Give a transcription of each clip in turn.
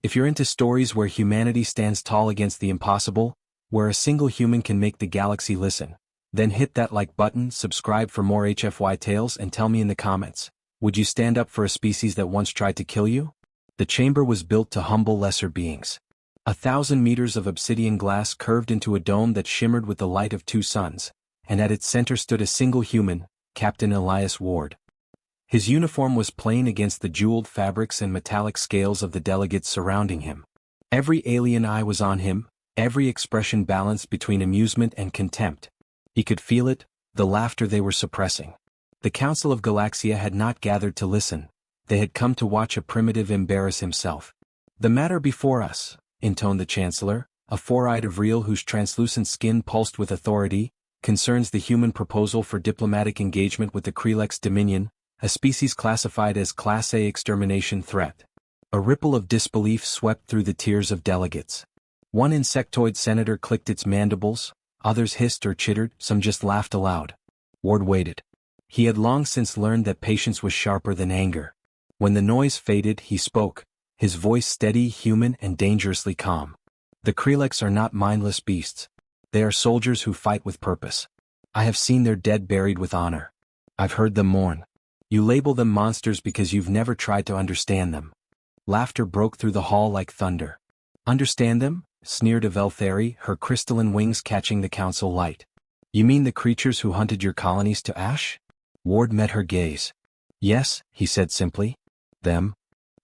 If you're into stories where humanity stands tall against the impossible, where a single human can make the galaxy listen, then hit that like button, subscribe for more HFY tales, and tell me in the comments, would you stand up for a species that once tried to kill you? The chamber was built to humble lesser beings. 1,000 meters of obsidian glass curved into a dome that shimmered with the light of 2 suns, and at its center stood a single human, Captain Elias Ward. His uniform was plain against the jeweled fabrics and metallic scales of the delegates surrounding him. Every alien eye was on him, every expression balanced between amusement and contempt. He could feel it, the laughter they were suppressing. The Council of Galaxia had not gathered to listen. They had come to watch a primitive embarrass himself. "The matter before us," intoned the Chancellor, a four-eyed Avriel whose translucent skin pulsed with authority, "concerns the human proposal for diplomatic engagement with the Krelex Dominion, a species classified as Class A extermination threat." A ripple of disbelief swept through the tiers of delegates. One insectoid senator clicked its mandibles, others hissed or chittered, some just laughed aloud. Ward waited. He had long since learned that patience was sharper than anger. When the noise faded, he spoke, his voice steady, human, and dangerously calm. "The Krelex are not mindless beasts. They are soldiers who fight with purpose. I have seen their dead buried with honor. I've heard them mourn. You label them monsters because you've never tried to understand them." Laughter broke through the hall like thunder. "Understand them?" sneered Aveltheri, her crystalline wings catching the council light. "You mean the creatures who hunted your colonies to ash?" Ward met her gaze. "Yes," he said simply. "Them."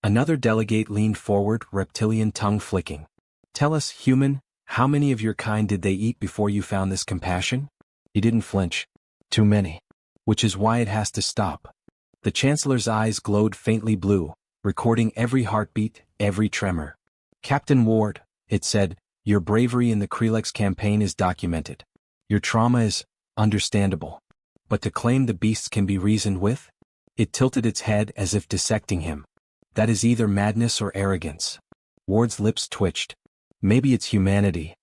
Another delegate leaned forward, reptilian tongue flicking. "Tell us, human, how many of your kind did they eat before you found this compassion?" He didn't flinch. "Too many. Which is why it has to stop." The Chancellor's eyes glowed faintly blue, recording every heartbeat, every tremor. "Captain Ward," it said, "your bravery in the Krelex campaign is documented. Your trauma is understandable. But to claim the beasts can be reasoned with?" It tilted its head as if dissecting him. "That is either madness or arrogance." Ward's lips twitched. "Maybe it's humanity."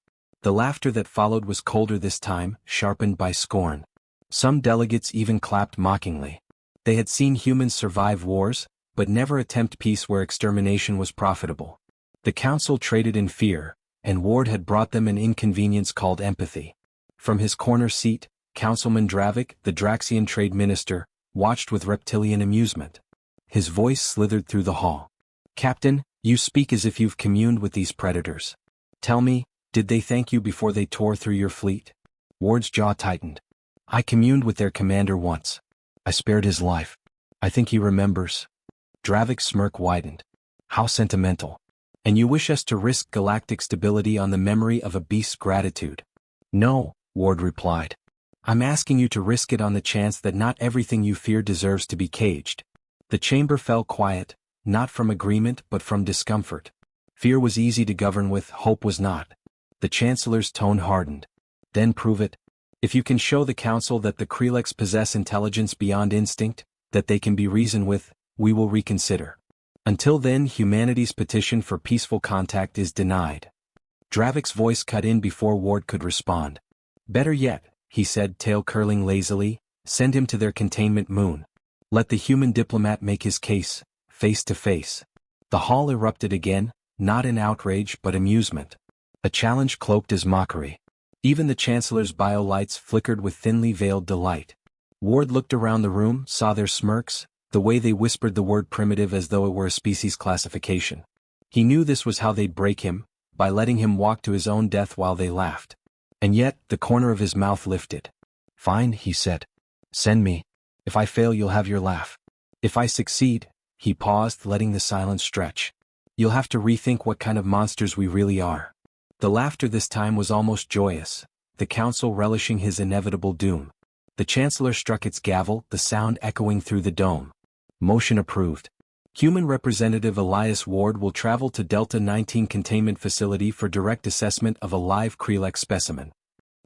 The laughter that followed was colder this time, sharpened by scorn. Some delegates even clapped mockingly. They had seen humans survive wars, but never attempt peace where extermination was profitable. The council traded in fear, and Ward had brought them an inconvenience called empathy. From his corner seat, Councilman Dravik, the Draxian trade minister, watched with reptilian amusement. His voice slithered through the hall. "Captain, you speak as if you've communed with these predators. Tell me, did they thank you before they tore through your fleet?" Ward's jaw tightened. "I communed with their commander once. I spared his life. I think he remembers." Dravik's smirk widened. "How sentimental. And you wish us to risk galactic stability on the memory of a beast's gratitude?" "No," Ward replied. "I'm asking you to risk it on the chance that not everything you fear deserves to be caged." The chamber fell quiet, not from agreement but from discomfort. Fear was easy to govern with, hope was not. The Chancellor's tone hardened. "Then prove it. If you can show the Council that the Krelex possess intelligence beyond instinct, that they can be reasoned with, we will reconsider. Until then, humanity's petition for peaceful contact is denied." Dravik's voice cut in before Ward could respond. "Better yet," he said, tail curling lazily, "send him to their containment moon. Let the human diplomat make his case, face to face." The hall erupted again, not in outrage but amusement. A challenge cloaked as mockery. Even the Chancellor's bio-lights flickered with thinly veiled delight. Ward looked around the room, saw their smirks, the way they whispered the word primitive as though it were a species classification. He knew this was how they'd break him, by letting him walk to his own death while they laughed. And yet, the corner of his mouth lifted. "Fine," he said. "Send me. If I fail, you'll have your laugh. If I succeed," he paused, letting the silence stretch, "you'll have to rethink what kind of monsters we really are." The laughter this time was almost joyous, the council relishing his inevitable doom. The Chancellor struck its gavel, the sound echoing through the dome. Motion approved. Human Representative Elias Ward will travel to Delta 19 Containment Facility for direct assessment of a live Krelex specimen.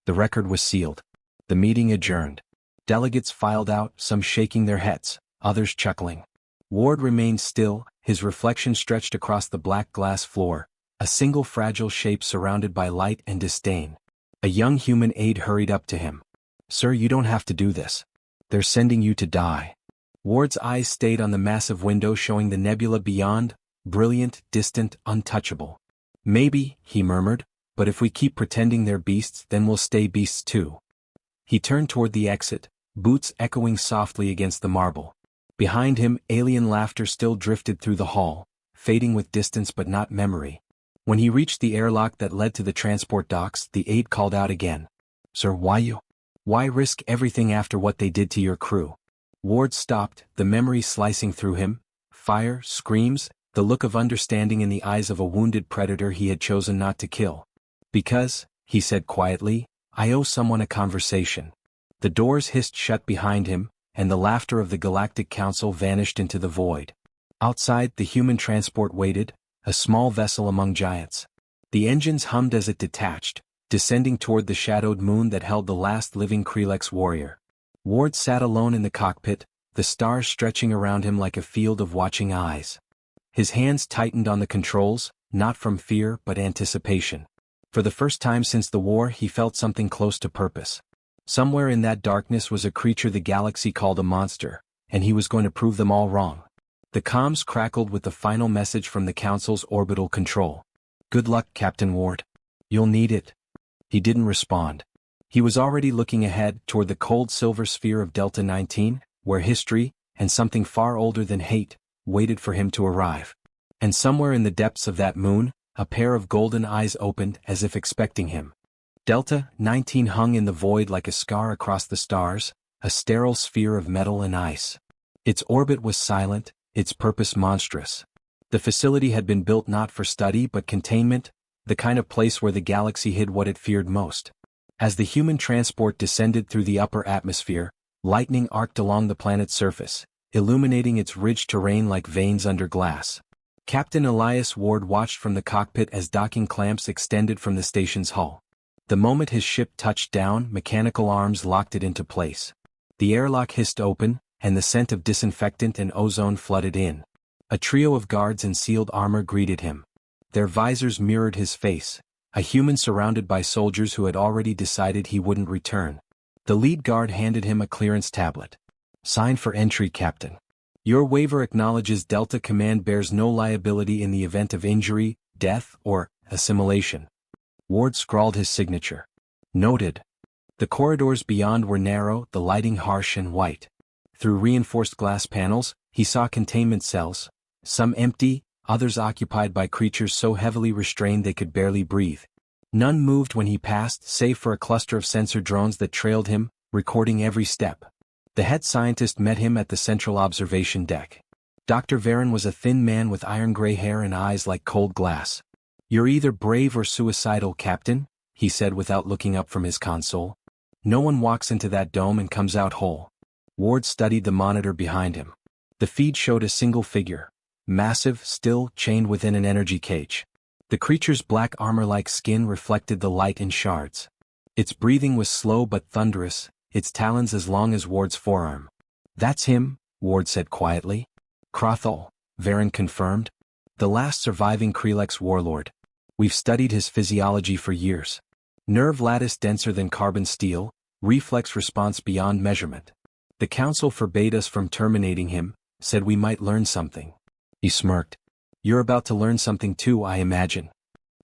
The record was sealed. The meeting adjourned. Delegates filed out, some shaking their heads, others chuckling. Ward remained still, his reflection stretched across the black glass floor, a single fragile shape surrounded by light and disdain. A young human aide hurried up to him. "Sir, you don't have to do this. They're sending you to die." Ward's eyes stayed on the massive window showing the nebula beyond, brilliant, distant, untouchable. Maybe, he murmured, but if we keep pretending they're beasts then we'll stay beasts too. He turned toward the exit, boots echoing softly against the marble. Behind him, alien laughter still drifted through the hall, fading with distance but not memory. When he reached the airlock that led to the transport docks, the aide called out again. Sir, why risk everything after what they did to your crew? Ward stopped, the memory slicing through him. Fire, screams, the look of understanding in the eyes of a wounded predator he had chosen not to kill. Because, he said quietly, I owe someone a conversation. The doors hissed shut behind him, and the laughter of the Galactic Council vanished into the void. Outside, the human transport waited, a small vessel among giants. The engines hummed as it detached, descending toward the shadowed moon that held the last living Krelex warrior. Ward sat alone in the cockpit, the stars stretching around him like a field of watching eyes. His hands tightened on the controls, not from fear but anticipation. For the first time since the war he felt something close to purpose. Somewhere in that darkness was a creature the galaxy called a monster, and he was going to prove them all wrong. The comms crackled with the final message from the Council's orbital control. Good luck, Captain Ward. You'll need it. He didn't respond. He was already looking ahead toward the cold silver sphere of Delta 19, where history, and something far older than hate, waited for him to arrive. And somewhere in the depths of that moon, a pair of golden eyes opened as if expecting him. Delta 19 hung in the void like a scar across the stars, a sterile sphere of metal and ice. Its orbit was silent, its purpose monstrous. The facility had been built not for study but containment, the kind of place where the galaxy hid what it feared most. As the human transport descended through the upper atmosphere, lightning arced along the planet's surface, illuminating its ridged terrain like veins under glass. Captain Elias Ward watched from the cockpit as docking clamps extended from the station's hull. The moment his ship touched down, mechanical arms locked it into place. The airlock hissed open, and the scent of disinfectant and ozone flooded in. A trio of guards in sealed armor greeted him. Their visors mirrored his face, a human surrounded by soldiers who had already decided he wouldn't return. The lead guard handed him a clearance tablet. Sign for entry, Captain. Your waiver acknowledges Delta Command bears no liability in the event of injury, death, or assimilation. Ward scrawled his signature. Noted. The corridors beyond were narrow, the lighting harsh and white. Through reinforced glass panels, he saw containment cells, some empty, others occupied by creatures so heavily restrained they could barely breathe. None moved when he passed, save for a cluster of sensor drones that trailed him, recording every step. The head scientist met him at the central observation deck. Dr. Varen was a thin man with iron-gray hair and eyes like cold glass. You're either brave or suicidal, Captain, he said without looking up from his console. No one walks into that dome and comes out whole. Ward studied the monitor behind him. The feed showed a single figure. Massive, still, chained within an energy cage. The creature's black armor-like skin reflected the light in shards. Its breathing was slow but thunderous, its talons as long as Ward's forearm. That's him, Ward said quietly. Crothall, Varen confirmed. The last surviving Krelex warlord. We've studied his physiology for years. Nerve lattice denser than carbon steel, reflex response beyond measurement. The Council forbade us from terminating him, said we might learn something. He smirked. You're about to learn something too, I imagine.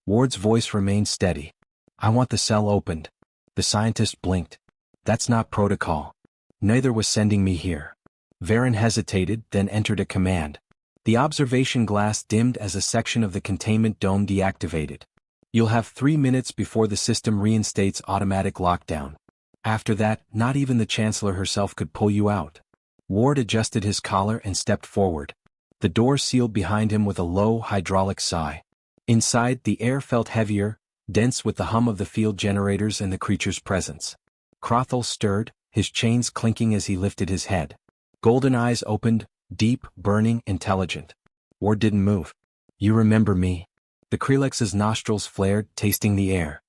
Ward's voice remained steady. I want the cell opened. The scientist blinked. That's not protocol. Neither was sending me here. Varen hesitated, then entered a command. The observation glass dimmed as a section of the containment dome deactivated. You'll have 3 minutes before the system reinstates automatic lockdown. After that, not even the Chancellor herself could pull you out. Ward adjusted his collar and stepped forward. The door sealed behind him with a low, hydraulic sigh. Inside, the air felt heavier, dense with the hum of the field generators and the creature's presence. Crothall stirred, his chains clinking as he lifted his head. Golden eyes opened, deep, burning, intelligent. Ward didn't move. You remember me? The Krelex's nostrils flared, tasting the air.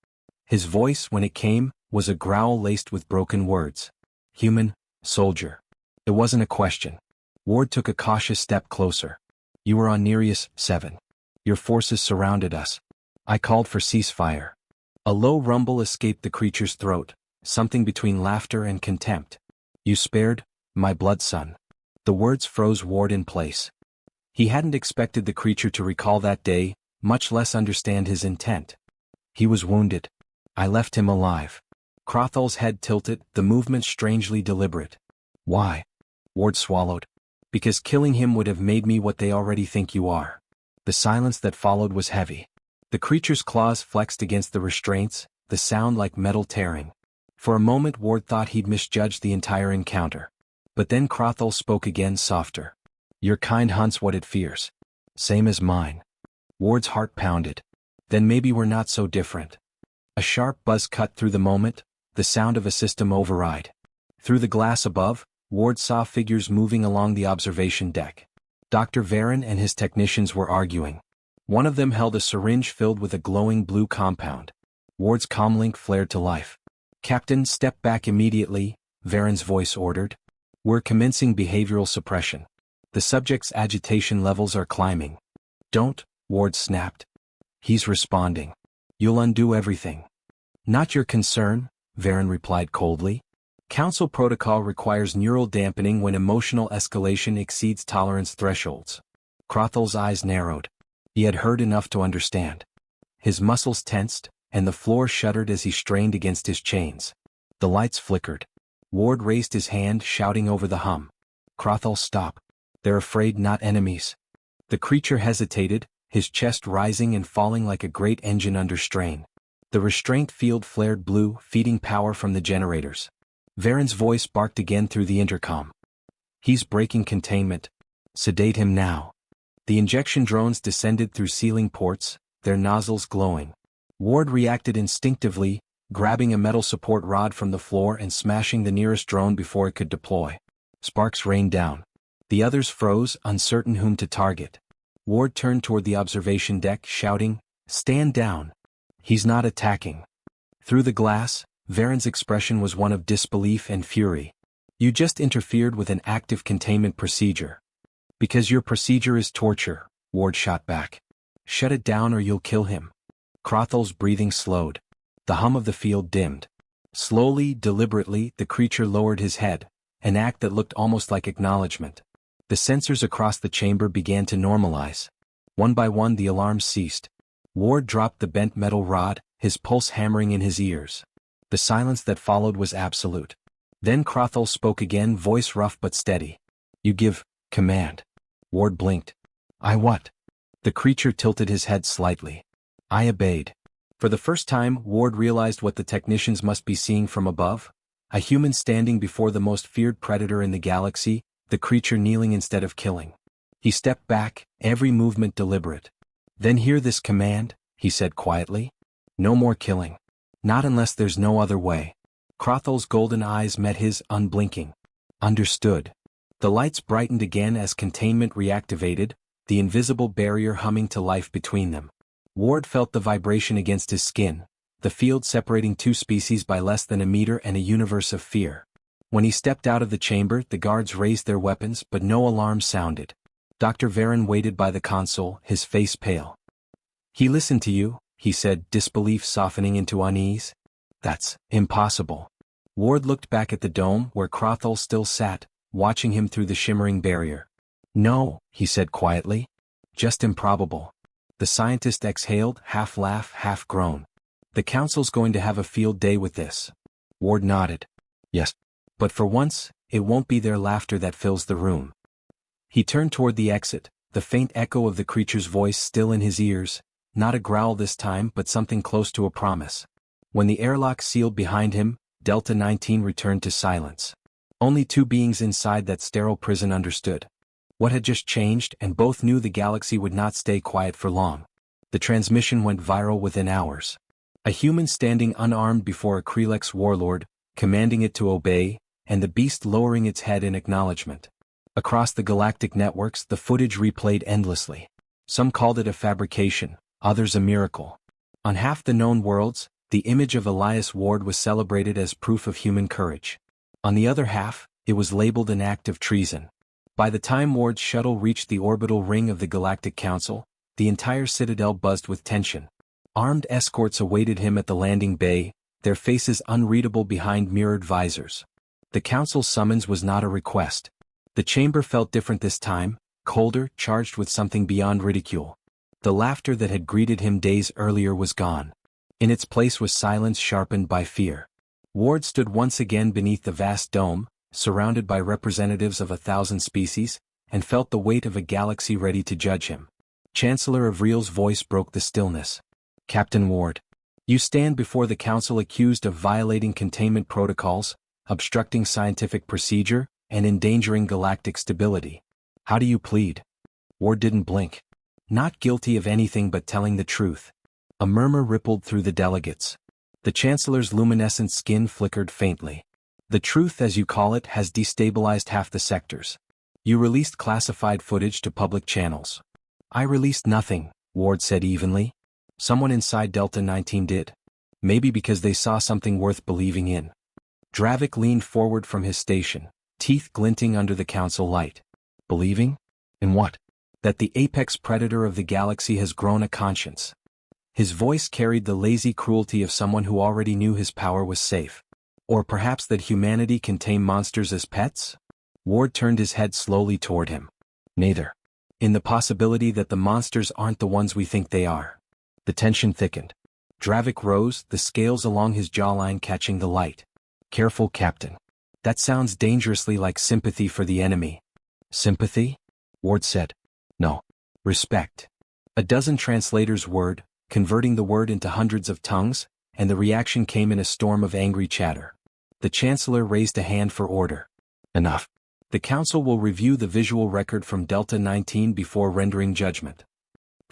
His voice, when it came, was a growl laced with broken words. Human, soldier. It wasn't a question. Ward took a cautious step closer. You were on Nereus 7. Your forces surrounded us. I called for ceasefire. A low rumble escaped the creature's throat, something between laughter and contempt. You spared my blood son. The words froze Ward in place. He hadn't expected the creature to recall that day, much less understand his intent. He was wounded. I left him alive. Crothal's head tilted, the movement strangely deliberate. Why? Ward swallowed. Because killing him would have made me what they already think you are. The silence that followed was heavy. The creature's claws flexed against the restraints, the sound like metal tearing. For a moment Ward thought he'd misjudged the entire encounter. But then Crothall spoke again, softer. Your kind hunts what it fears. Same as mine. Ward's heart pounded. Then maybe we're not so different. A sharp buzz cut through the moment, the sound of a system override. Through the glass above, Ward saw figures moving along the observation deck. Dr. Varen and his technicians were arguing. One of them held a syringe filled with a glowing blue compound. Ward's comlink flared to life. Captain, step back immediately, Varen's voice ordered. We're commencing behavioral suppression. The subject's agitation levels are climbing. Don't, Ward snapped. He's responding. You'll undo everything. Not your concern, Varen replied coldly. Council protocol requires neural dampening when emotional escalation exceeds tolerance thresholds. Crothal's eyes narrowed. He had heard enough to understand. His muscles tensed, and the floor shuddered as he strained against his chains. The lights flickered. Ward raised his hand, shouting over the hum. Crothall, stop. They're afraid, not enemies. The creature hesitated, his chest rising and falling like a great engine under strain. The restraint field flared blue, feeding power from the generators. Varen's voice barked again through the intercom. He's breaking containment. Sedate him now. The injection drones descended through ceiling ports, their nozzles glowing. Ward reacted instinctively, grabbing a metal support rod from the floor and smashing the nearest drone before it could deploy. Sparks rained down. The others froze, uncertain whom to target. Ward turned toward the observation deck, shouting, "Stand down." He's not attacking. Through the glass, Varen's expression was one of disbelief and fury. You just interfered with an active containment procedure. Because your procedure is torture, Ward shot back. Shut it down or you'll kill him. Crothal's breathing slowed. The hum of the field dimmed. Slowly, deliberately, the creature lowered his head, an act that looked almost like acknowledgement. The sensors across the chamber began to normalize. One by one the alarms ceased. Ward dropped the bent metal rod, his pulse hammering in his ears. The silence that followed was absolute. Then Crothall spoke again, voice rough but steady. You give command. Ward blinked. I what? The creature tilted his head slightly. I obeyed. For the first time, Ward realized what the technicians must be seeing from above. A human standing before the most feared predator in the galaxy, the creature kneeling instead of killing. He stepped back, every movement deliberate. Then hear this command, he said quietly. No more killing. Not unless there's no other way. Crothal's golden eyes met his, unblinking. Understood. The lights brightened again as containment reactivated, the invisible barrier humming to life between them. Ward felt the vibration against his skin, the field separating two species by less than a meter and a universe of fear. When he stepped out of the chamber, the guards raised their weapons, but no alarm sounded. Dr. Varen waited by the console, his face pale. He listened to you, he said, disbelief softening into unease. That's impossible. Ward looked back at the dome where Crothall still sat, watching him through the shimmering barrier. No, he said quietly. Just improbable. The scientist exhaled, half laugh, half groan. The council's going to have a field day with this. Ward nodded. Yes. But for once, it won't be their laughter that fills the room. He turned toward the exit, the faint echo of the creature's voice still in his ears, not a growl this time but something close to a promise. When the airlock sealed behind him, Delta 19 returned to silence. Only two beings inside that sterile prison understood what had just changed, and both knew the galaxy would not stay quiet for long. The transmission went viral within hours. A human standing unarmed before a Krelex warlord, commanding it to obey, and the beast lowering its head in acknowledgement. Across the galactic networks, the footage replayed endlessly. Some called it a fabrication, others a miracle. On half the known worlds, the image of Elias Ward was celebrated as proof of human courage. On the other half, it was labeled an act of treason. By the time Ward's shuttle reached the orbital ring of the Galactic Council, the entire citadel buzzed with tension. Armed escorts awaited him at the landing bay, their faces unreadable behind mirrored visors. The council's summons was not a request. The chamber felt different this time, colder, charged with something beyond ridicule. The laughter that had greeted him days earlier was gone. In its place was silence sharpened by fear. Ward stood once again beneath the vast dome, surrounded by representatives of 1,000 species, and felt the weight of a galaxy ready to judge him. Chancellor Avril's voice broke the stillness. Captain Ward, you stand before the Council accused of violating containment protocols, obstructing scientific procedure, and endangering galactic stability. How do you plead? Ward didn't blink. Not guilty of anything but telling the truth. A murmur rippled through the delegates. The Chancellor's luminescent skin flickered faintly. The truth, as you call it, has destabilized half the sectors. You released classified footage to public channels. I released nothing, Ward said evenly. Someone inside Delta 19 did. Maybe because they saw something worth believing in. Dravik leaned forward from his station, teeth glinting under the council light. Believing? In what? That the apex predator of the galaxy has grown a conscience. His voice carried the lazy cruelty of someone who already knew his power was safe. Or perhaps that humanity can tame monsters as pets? Ward turned his head slowly toward him. Neither. In the possibility that the monsters aren't the ones we think they are. The tension thickened. Dravik rose, the scales along his jawline catching the light. Careful, Captain. That sounds dangerously like sympathy for the enemy. Sympathy? Ward said. No. Respect. A dozen translators whirred, converting the word into hundreds of tongues, and the reaction came in a storm of angry chatter. The Chancellor raised a hand for order. Enough. The Council will review the visual record from Delta 19 before rendering judgment.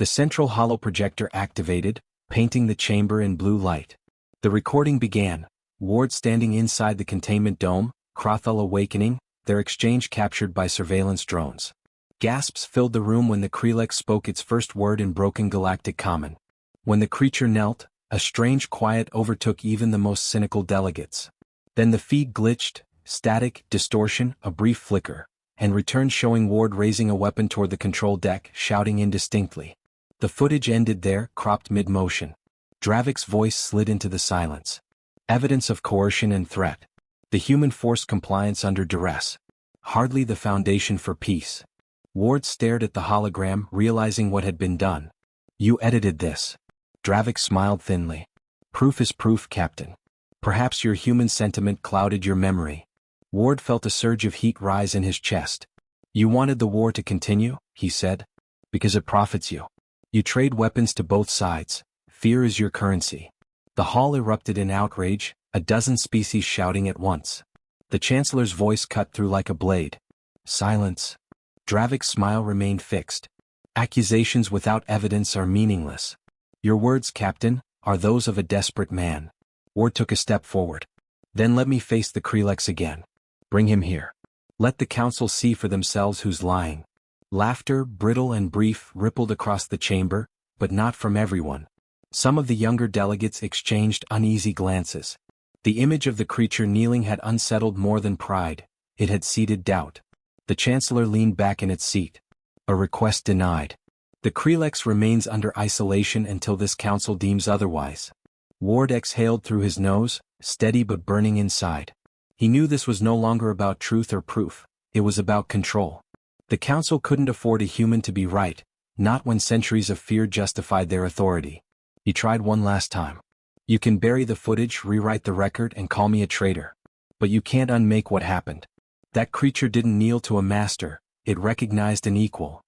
The central holoprojector activated, painting the chamber in blue light. The recording began, Ward standing inside the containment dome, Crothall awakening, their exchange captured by surveillance drones. Gasps filled the room when the Krelex spoke its first word in broken galactic common. When the creature knelt, a strange quiet overtook even the most cynical delegates. Then the feed glitched, static, distortion, a brief flicker, and returned showing Ward raising a weapon toward the control deck, shouting indistinctly. The footage ended there, cropped mid-motion. Dravik's voice slid into the silence. Evidence of coercion and threat. The human forced compliance under duress. Hardly the foundation for peace. Ward stared at the hologram, realizing what had been done. You edited this. Dravik smiled thinly. Proof is proof, Captain. Perhaps your human sentiment clouded your memory. Ward felt a surge of heat rise in his chest. You wanted the war to continue, he said. Because it profits you. You trade weapons to both sides. Fear is your currency. The hall erupted in outrage, a dozen species shouting at once. The Chancellor's voice cut through like a blade. Silence. Dravik's smile remained fixed. Accusations without evidence are meaningless. Your words, Captain, are those of a desperate man. Ward took a step forward. Then let me face the Krelex again. Bring him here. Let the Council see for themselves who's lying. Laughter, brittle and brief, rippled across the chamber, but not from everyone. Some of the younger delegates exchanged uneasy glances. The image of the creature kneeling had unsettled more than pride, it had seeded doubt. The Chancellor leaned back in its seat. A request denied. The Krelex remains under isolation until this council deems otherwise. Ward exhaled through his nose, steady but burning inside. He knew this was no longer about truth or proof, it was about control. The council couldn't afford a human to be right, not when centuries of fear justified their authority. He tried one last time. You can bury the footage, rewrite the record, and call me a traitor. But you can't unmake what happened. That creature didn't kneel to a master, it recognized an equal.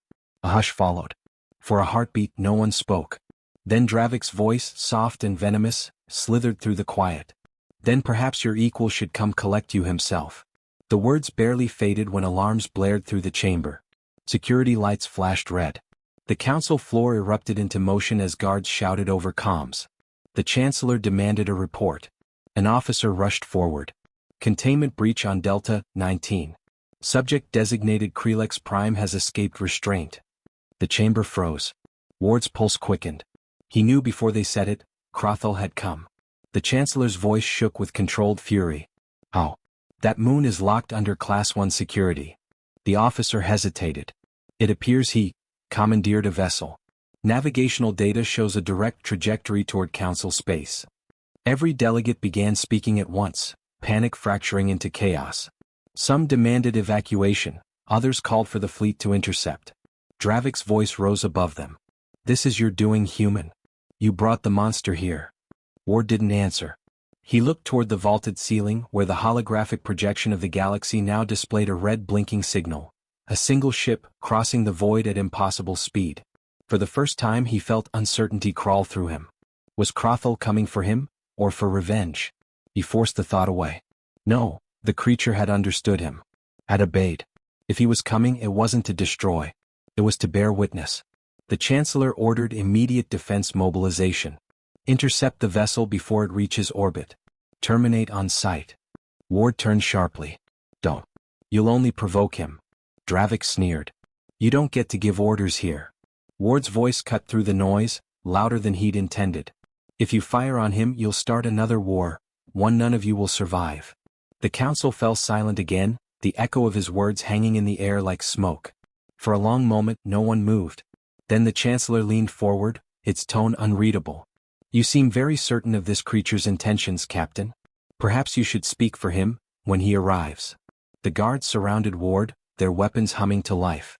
A hush followed. For a heartbeat, no one spoke. Then Dravik's voice, soft and venomous, slithered through the quiet. Then perhaps your equal should come collect you himself. The words barely faded when alarms blared through the chamber. Security lights flashed red. The council floor erupted into motion as guards shouted over comms. The Chancellor demanded a report. An officer rushed forward. Containment breach on Delta 19. Subject designated Krelex Prime has escaped restraint. The chamber froze. Ward's pulse quickened. He knew before they said it, Crothall had come. The Chancellor's voice shook with controlled fury. How? That moon is locked under Class 1 security. The officer hesitated. It appears he commandeered a vessel. Navigational data shows a direct trajectory toward Council space. Every delegate began speaking at once, panic fracturing into chaos. Some demanded evacuation, Others called for the fleet to intercept. Dravik's voice rose above them. "This is your doing, human. You brought the monster here." Ward didn't answer. He looked toward the vaulted ceiling where the holographic projection of the galaxy now displayed a red blinking signal. A single ship, crossing the void at impossible speed. For the first time he felt uncertainty crawl through him. Was Crothall coming for him, or for revenge? He forced the thought away. No, the creature had understood him. Had obeyed. If he was coming, it wasn't to destroy. It was to bear witness. The Chancellor ordered immediate defense mobilization. Intercept the vessel before it reaches orbit. Terminate on sight. Ward turned sharply. Don't. You'll only provoke him. Dravik sneered. You don't get to give orders here. Ward's voice cut through the noise, louder than he'd intended. If you fire on him, you'll start another war, one none of you will survive. The council fell silent again, the echo of his words hanging in the air like smoke. For a long moment no one moved. Then the Chancellor leaned forward, its tone unreadable. You seem very certain of this creature's intentions, Captain. Perhaps you should speak for him, when he arrives. The guards surrounded Ward, their weapons humming to life.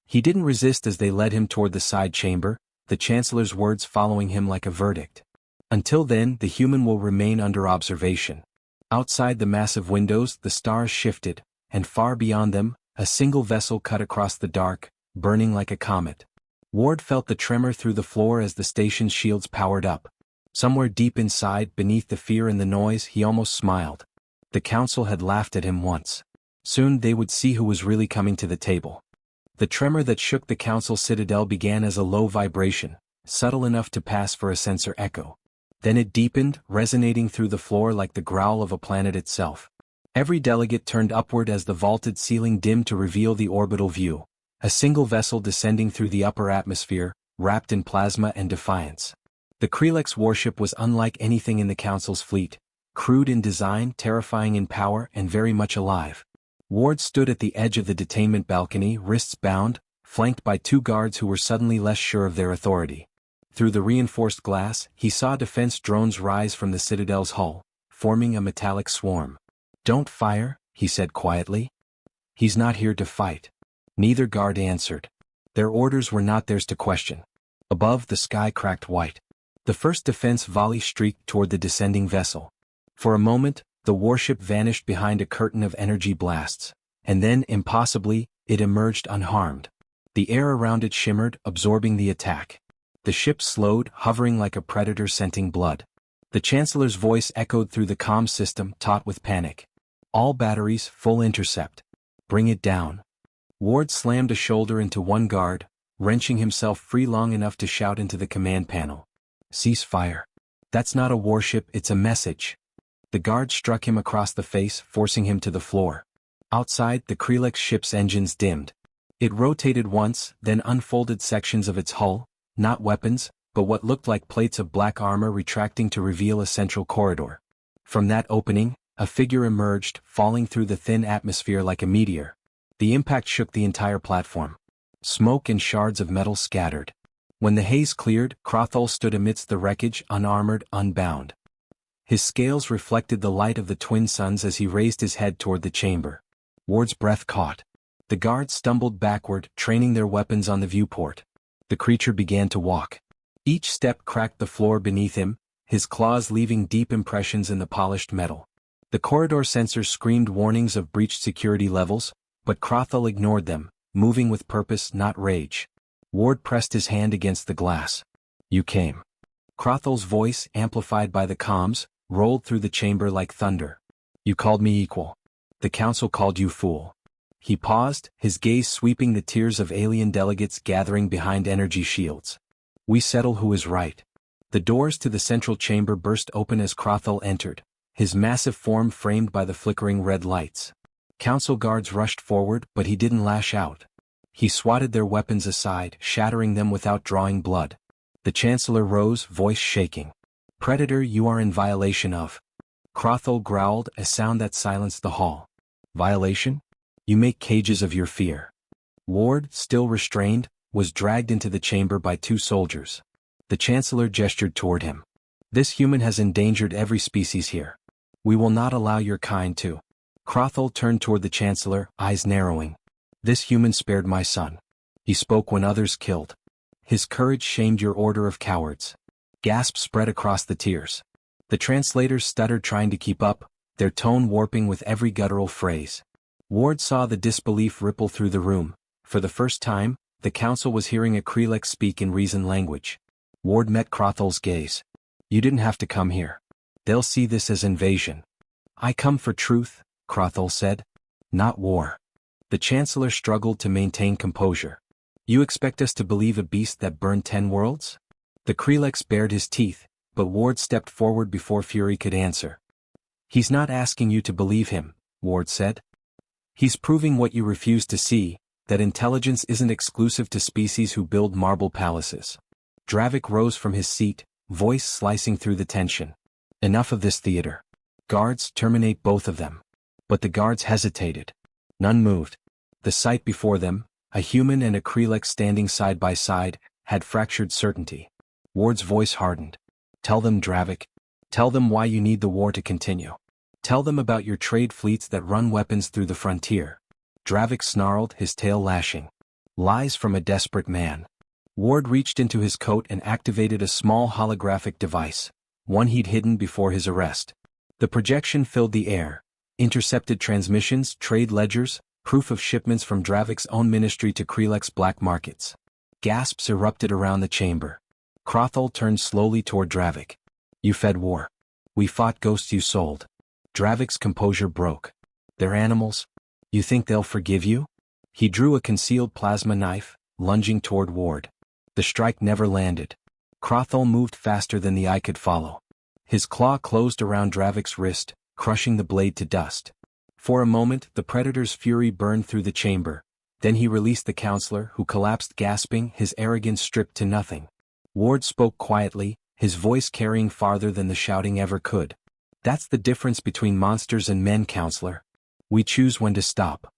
He didn't resist as they led him toward the side chamber, the Chancellor's words following him like a verdict. Until then, the human will remain under observation. Outside the massive windows, the stars shifted, and far beyond them, a single vessel cut across the dark, burning like a comet. Ward felt the tremor through the floor as the station's shields powered up. Somewhere deep inside, beneath the fear and the noise, he almost smiled. The council had laughed at him once. Soon they would see who was really coming to the table. The tremor that shook the council citadel began as a low vibration, subtle enough to pass for a sensor echo. Then it deepened, resonating through the floor like the growl of a planet itself. Every delegate turned upward as the vaulted ceiling dimmed to reveal the orbital view. A single vessel descending through the upper atmosphere, wrapped in plasma and defiance. The Krelex warship was unlike anything in the Council's fleet, crude in design, terrifying in power, and very much alive. Ward stood at the edge of the detainment balcony, wrists bound, flanked by two guards who were suddenly less sure of their authority. Through the reinforced glass, he saw defense drones rise from the Citadel's hull, forming a metallic swarm. "Don't fire," he said quietly. "He's not here to fight." Neither guard answered. Their orders were not theirs to question. Above, the sky cracked white. The first defense volley streaked toward the descending vessel. For a moment, the warship vanished behind a curtain of energy blasts, and then, impossibly, it emerged unharmed. The air around it shimmered, absorbing the attack. The ship slowed, hovering like a predator scenting blood. The Chancellor's voice echoed through the comm system, taut with panic. "All batteries, full intercept. Bring it down." Ward slammed a shoulder into one guard, wrenching himself free long enough to shout into the command panel. "Cease fire. That's not a warship, it's a message." The guard struck him across the face, forcing him to the floor. Outside, the Krelex ship's engines dimmed. It rotated once, then unfolded sections of its hull, not weapons, but what looked like plates of black armor retracting to reveal a central corridor. From that opening, a figure emerged, falling through the thin atmosphere like a meteor. The impact shook the entire platform. Smoke and shards of metal scattered. When the haze cleared, Crothall stood amidst the wreckage, unarmored, unbound. His scales reflected the light of the twin suns as he raised his head toward the chamber. Ward's breath caught. The guards stumbled backward, training their weapons on the viewport. The creature began to walk. Each step cracked the floor beneath him, his claws leaving deep impressions in the polished metal. The corridor sensors screamed warnings of breached security levels, but Crothall ignored them, moving with purpose, not rage. Ward pressed his hand against the glass. "You came." Crothall's voice, amplified by the comms, rolled through the chamber like thunder. "You called me equal. The council called you fool." He paused, his gaze sweeping the tiers of alien delegates gathering behind energy shields. "We settle who is right." The doors to the central chamber burst open as Crothall entered, his massive form framed by the flickering red lights. Council guards rushed forward, but he didn't lash out. He swatted their weapons aside, shattering them without drawing blood. The Chancellor rose, voice shaking. "Predator, you are in violation of." Crothall growled, a sound that silenced the hall. "Violation? You make cages of your fear." Ward, still restrained, was dragged into the chamber by two soldiers. The Chancellor gestured toward him. "This human has endangered every species here. We will not allow your kind to." Crothall turned toward the Chancellor, eyes narrowing. This human spared my son. He spoke when others killed. His courage shamed your order of cowards. Gasps spread across the tiers. The translators stuttered trying to keep up, their tone warping with every guttural phrase. Ward saw the disbelief ripple through the room. For the first time, the council was hearing a Krelek speak in reason language. Ward met Crothel's gaze. You didn't have to come here. They'll see this as invasion. I come for truth, Crothel said. Not war. The Chancellor struggled to maintain composure. You expect us to believe a beast that burned 10 worlds? The Kreleks bared his teeth, but Ward stepped forward before Fury could answer. He's not asking you to believe him, Ward said. He's proving what you refuse to see, that intelligence isn't exclusive to species who build marble palaces. Dravik rose from his seat, voice slicing through the tension. Enough of this theater. Guards, terminate both of them. But the guards hesitated. None moved. The sight before them, a human and a Krelek standing side by side, had fractured certainty. Ward's voice hardened. Tell them, Dravik. Tell them why you need the war to continue. Tell them about your trade fleets that run weapons through the frontier. Dravik snarled, his tail lashing. Lies from a desperate man. Ward reached into his coat and activated a small holographic device, one he'd hidden before his arrest. The projection filled the air. Intercepted transmissions, trade ledgers, proof of shipments from Dravik's own ministry to Krelek's black markets. Gasps erupted around the chamber. Crothel turned slowly toward Dravik. You fed war. We fought ghosts you sold. Dravik's composure broke. They're animals. You think they'll forgive you? He drew a concealed plasma knife, lunging toward Ward. The strike never landed. Crothel moved faster than the eye could follow. His claw closed around Dravik's wrist, crushing the blade to dust. For a moment, the Predator's fury burned through the chamber. Then he released the counselor, who collapsed gasping, his arrogance stripped to nothing. Ward spoke quietly, his voice carrying farther than the shouting ever could. That's the difference between monsters and men, counselor. We choose when to stop.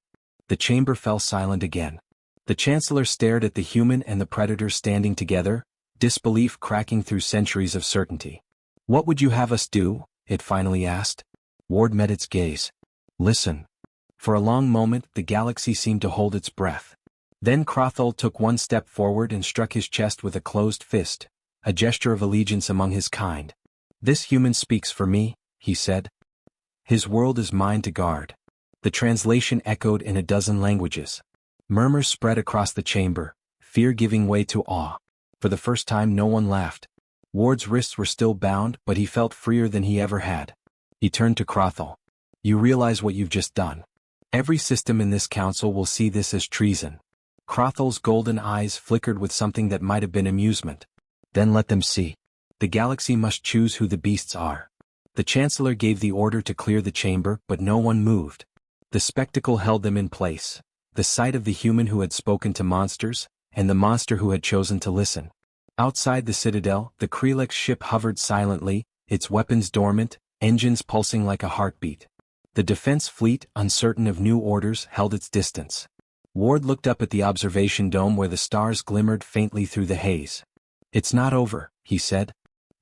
The chamber fell silent again. The Chancellor stared at the human and the Predator standing together, disbelief cracking through centuries of certainty. What would you have us do? It finally asked. Ward met its gaze. Listen. For a long moment, the galaxy seemed to hold its breath. Then Crothel took one step forward and struck his chest with a closed fist, a gesture of allegiance among his kind. This human speaks for me, he said. His world is mine to guard. The translation echoed in a dozen languages. Murmurs spread across the chamber, fear giving way to awe. For the first time no one laughed. Ward's wrists were still bound, but he felt freer than he ever had. He turned to Crothel. You realize what you've just done. Every system in this council will see this as treason. Crothel's golden eyes flickered with something that might have been amusement. Then let them see. The galaxy must choose who the beasts are. The Chancellor gave the order to clear the chamber, but no one moved. The spectacle held them in place. The sight of the human who had spoken to monsters, and the monster who had chosen to listen. Outside the citadel, the Krelek ship hovered silently, its weapons dormant, engines pulsing like a heartbeat. The defense fleet, uncertain of new orders, held its distance. Ward looked up at the observation dome where the stars glimmered faintly through the haze. It's not over, he said.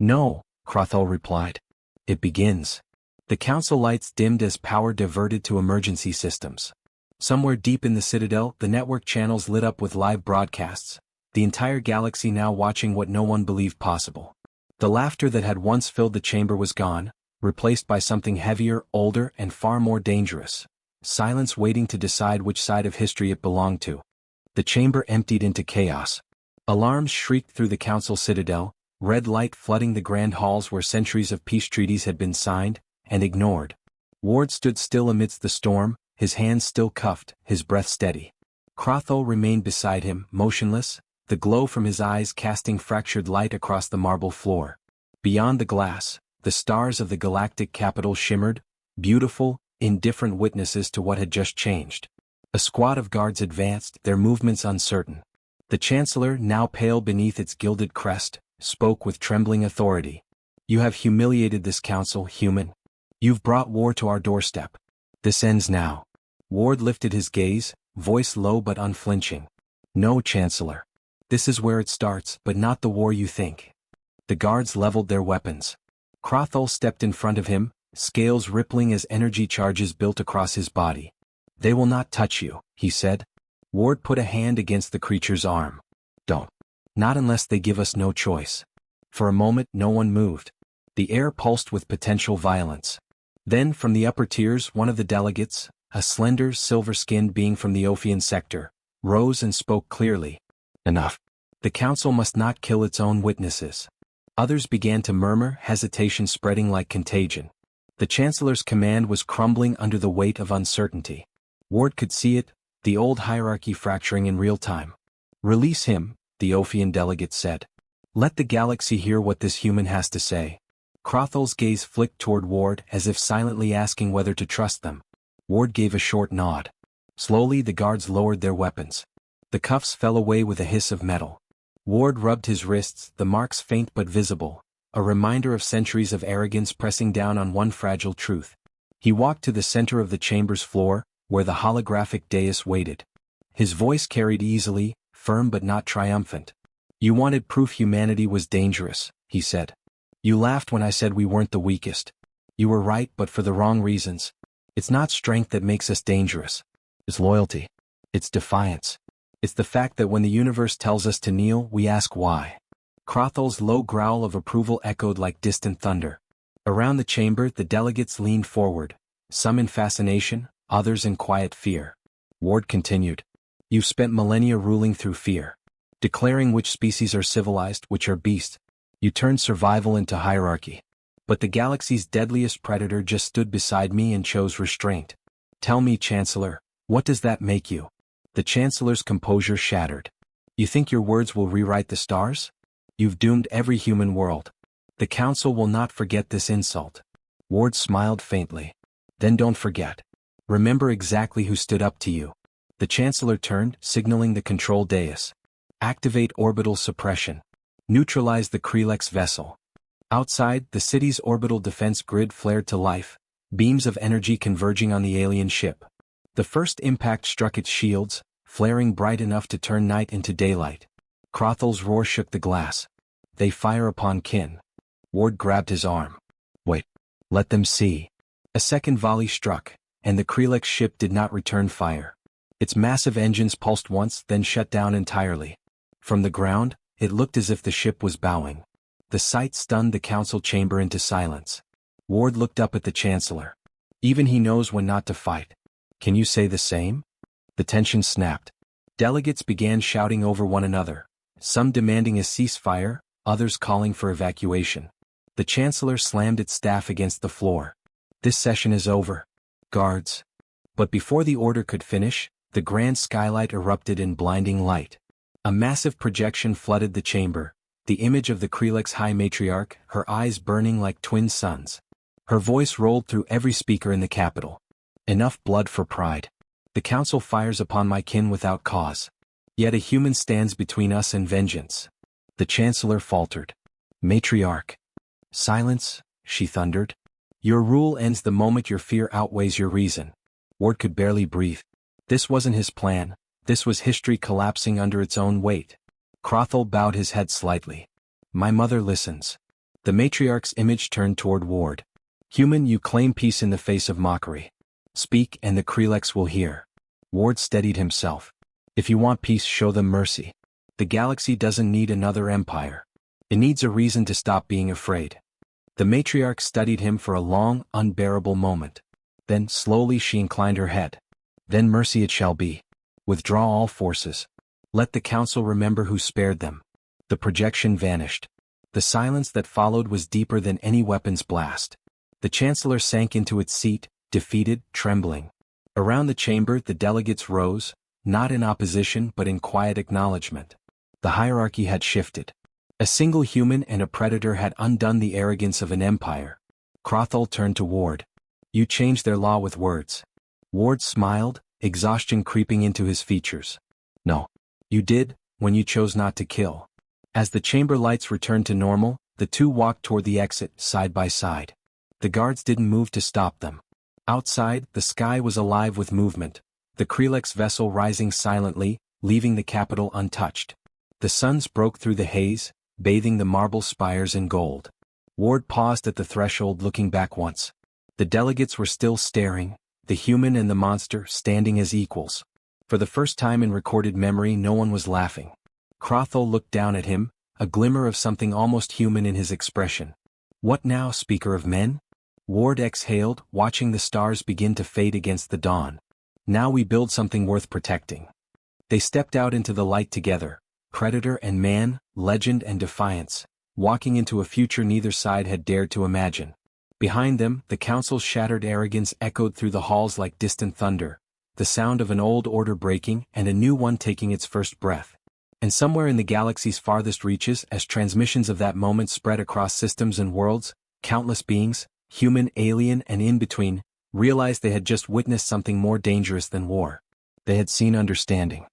No, Crothel replied. It begins. The council lights dimmed as power diverted to emergency systems. Somewhere deep in the citadel, the network channels lit up with live broadcasts, the entire galaxy now watching what no one believed possible. The laughter that had once filled the chamber was gone, replaced by something heavier, older, and far more dangerous. Silence waiting to decide which side of history it belonged to. The chamber emptied into chaos. Alarms shrieked through the council citadel, red light flooding the grand halls where centuries of peace treaties had been signed, and ignored. Ward stood still amidst the storm, his hands still cuffed, his breath steady. Crothel remained beside him, motionless, the glow from his eyes casting fractured light across the marble floor. Beyond the glass, the stars of the galactic capital shimmered, beautiful, indifferent witnesses to what had just changed. A squad of guards advanced, their movements uncertain. The Chancellor, now pale beneath its gilded crest, spoke with trembling authority. You have humiliated this council, human. You've brought war to our doorstep. This ends now. Ward lifted his gaze, voice low but unflinching. No, Chancellor. This is where it starts, but not the war you think. The guards leveled their weapons. Crothel stepped in front of him, scales rippling as energy charges built across his body. They will not touch you, he said. Ward put a hand against the creature's arm. Don't. Not unless they give us no choice. For a moment no one moved. The air pulsed with potential violence. Then from the upper tiers one of the delegates, a slender, silver-skinned being from the Ophian sector, rose and spoke clearly. Enough. The council must not kill its own witnesses. Others began to murmur, hesitation spreading like contagion. The Chancellor's command was crumbling under the weight of uncertainty. Ward could see it, the old hierarchy fracturing in real time. Release him, the Ophian delegate said. Let the galaxy hear what this human has to say. Crothal's gaze flicked toward Ward as if silently asking whether to trust them. Ward gave a short nod. Slowly the guards lowered their weapons. The cuffs fell away with a hiss of metal. Ward rubbed his wrists, the marks faint but visible, a reminder of centuries of arrogance pressing down on one fragile truth. He walked to the center of the chamber's floor, where the holographic dais waited. His voice carried easily, firm but not triumphant. You wanted proof humanity was dangerous, he said. You laughed when I said we weren't the weakest. You were right, but for the wrong reasons. It's not strength that makes us dangerous. It's loyalty. It's defiance. It's the fact that when the universe tells us to kneel, we ask why. Crothal's low growl of approval echoed like distant thunder. Around the chamber the delegates leaned forward, some in fascination, others in quiet fear. Ward continued. You've spent millennia ruling through fear. Declaring which species are civilized, which are beasts. You turned survival into hierarchy. But the galaxy's deadliest predator just stood beside me and chose restraint. Tell me, Chancellor, what does that make you? The Chancellor's composure shattered. You think your words will rewrite the stars? You've doomed every human world. The Council will not forget this insult. Ward smiled faintly. Then don't forget. Remember exactly who stood up to you. The Chancellor turned, signaling the control dais. Activate orbital suppression. Neutralize the Krelex vessel. Outside, the city's orbital defense grid flared to life, beams of energy converging on the alien ship. The first impact struck its shields, flaring bright enough to turn night into daylight. Crothal's roar shook the glass. They fire upon kin. Ward grabbed his arm. Wait. Let them see. A second volley struck, and the Krelex ship did not return fire. Its massive engines pulsed once, then shut down entirely. From the ground, it looked as if the ship was bowing. The sight stunned the council chamber into silence. Ward looked up at the Chancellor. Even he knows when not to fight. Can you say the same? The tension snapped. Delegates began shouting over one another, some demanding a ceasefire, others calling for evacuation. The Chancellor slammed its staff against the floor. This session is over. Guards. But before the order could finish, the grand skylight erupted in blinding light. A massive projection flooded the chamber, the image of the Krelex High Matriarch, her eyes burning like twin suns. Her voice rolled through every speaker in the capital. Enough blood for pride. The council fires upon my kin without cause. Yet a human stands between us and vengeance. The Chancellor faltered. Matriarch. Silence, she thundered. Your rule ends the moment your fear outweighs your reason. Ward could barely breathe. This wasn't his plan. This was history collapsing under its own weight. Crothal bowed his head slightly. My mother listens. The matriarch's image turned toward Ward. Human, you claim peace in the face of mockery. Speak and the Krelex will hear. Ward steadied himself. If you want peace, show them mercy. The galaxy doesn't need another empire. It needs a reason to stop being afraid. The matriarch studied him for a long, unbearable moment. Then, slowly she inclined her head. Then mercy it shall be. Withdraw all forces. Let the council remember who spared them. The projection vanished. The silence that followed was deeper than any weapon's blast. The Chancellor sank into its seat, defeated, trembling. Around the chamber the delegates rose, not in opposition but in quiet acknowledgement. The hierarchy had shifted. A single human and a predator had undone the arrogance of an empire. Crothal turned to Ward. You changed their law with words. Ward smiled, exhaustion creeping into his features. No. You did, when you chose not to kill. As the chamber lights returned to normal, the two walked toward the exit, side by side. The guards didn't move to stop them. Outside, the sky was alive with movement, the Krelex vessel rising silently, leaving the capital untouched. The suns broke through the haze, bathing the marble spires in gold. Ward paused at the threshold looking back once. The delegates were still staring, the human and the monster standing as equals. For the first time in recorded memory, no one was laughing. Crothall looked down at him, a glimmer of something almost human in his expression. "What now, speaker of men?" Ward exhaled, watching the stars begin to fade against the dawn. "Now we build something worth protecting." They stepped out into the light together, predator and man, legend and defiance, walking into a future neither side had dared to imagine. Behind them, the council's shattered arrogance echoed through the halls like distant thunder, the sound of an old order breaking and a new one taking its first breath. And somewhere in the galaxy's farthest reaches, as transmissions of that moment spread across systems and worlds, countless beings, human, alien, and in between, realized they had just witnessed something more dangerous than war. They had seen understanding.